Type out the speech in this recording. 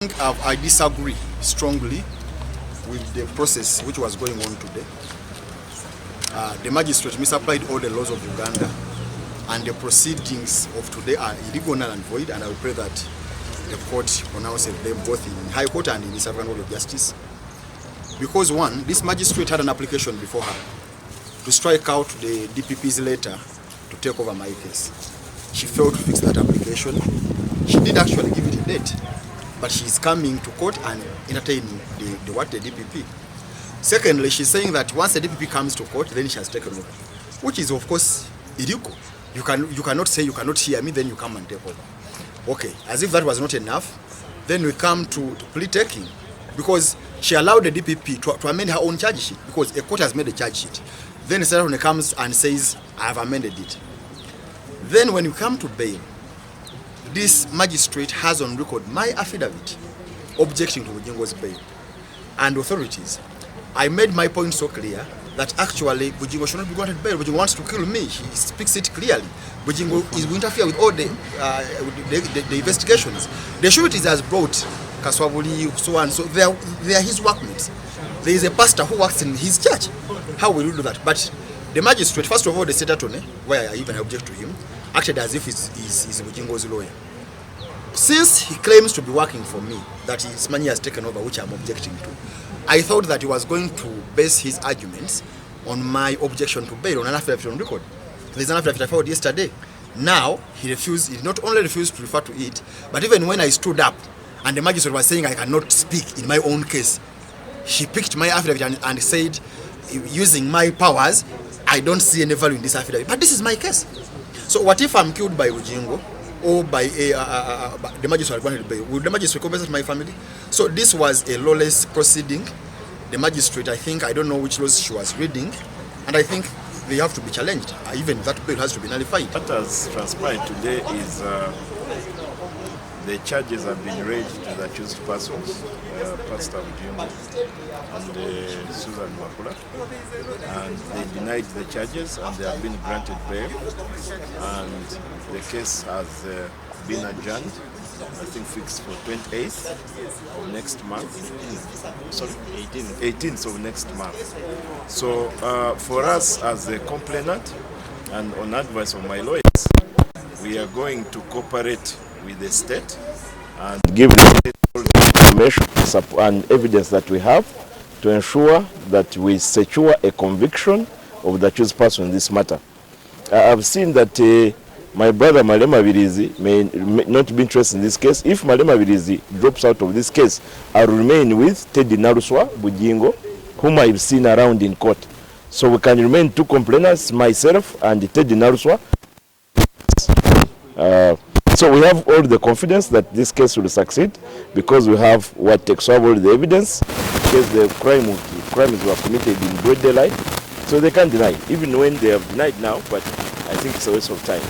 I disagree strongly with the process which was going on today. The magistrate misapplied all the laws of Uganda, and the proceedings of today are illegal, null and void, and I will pray that the court pronounces them both in High Court and in the Sovereign Court of Justice. Because one, this magistrate had an application before her to strike out the DPP's letter to take over my case. She failed to fix that application. She did actually give it a date, but she is coming to court and entertaining the DPP. Secondly, she's saying that once the DPP comes to court, then she has taken over, which is of course illegal. You cannot say you cannot hear me, then you come and take over. Okay, as if that was not enough, then we come to plea taking, because she allowed the DPP to amend her own charge sheet, because a court has made a charge sheet. Then the senator comes and says, I have amended it. Then when you come to bail, this magistrate has on record my affidavit objecting to Bujingo's bail. And authorities, I made my point so clear that actually Bujingo should not be granted bail. Bujingo wants to kill me. He speaks it clearly. Bujingo is will interfere with all the investigations. The sureties has brought Kaswabuli, so and so. They are his workmates. There is a pastor who works in his church. How will you do that? But the magistrate, first of all, the state attorney, where I even object to him, acted as if he's Bujingo's lawyer. Since he claims to be working for me, that his money has taken over, which I'm objecting to, I thought that he was going to base his arguments on my objection to bail on an affidavit on record. There's an affidavit I filed yesterday. Now, he not only refused to refer to it, but even when I stood up and the magistrate was saying I cannot speak in my own case, he picked my affidavit and said, using my powers, I don't see any value in this affidavit. But this is my case. So what if I'm killed by Bujingo or by the magistrate granted bail? Would the magistrate compensate my family? So this was a lawless proceeding. The magistrate, I don't know which laws she was reading, and I think they have to be challenged. Even that bail has to be nullified. What has transpired today is the charges have been raised to the accused persons, Pastor Bujingo and Susan Makula, and they denied the charges and they have been granted bail, and the case has been adjourned, I think fixed for 28th of next month. 18th of next month. So for us as a complainant and on advice of my lawyers, we are going to cooperate with the state and give the state all the information and evidence that we have to ensure that we secure a conviction of the accused person in this matter. I've seen that my brother Mabiliizi may not be interested in this case. If Mabiliizi drops out of this case, I'll remain with Teddy Naruswa Bujingo, whom I've seen around in court. So we can remain two complainants, myself and Teddy Naruswa. So we have all the confidence that this case will succeed because we have what takes over the evidence in case the crimes were committed in broad daylight. So they can't deny, even when they have denied now, but I think it's a waste of time.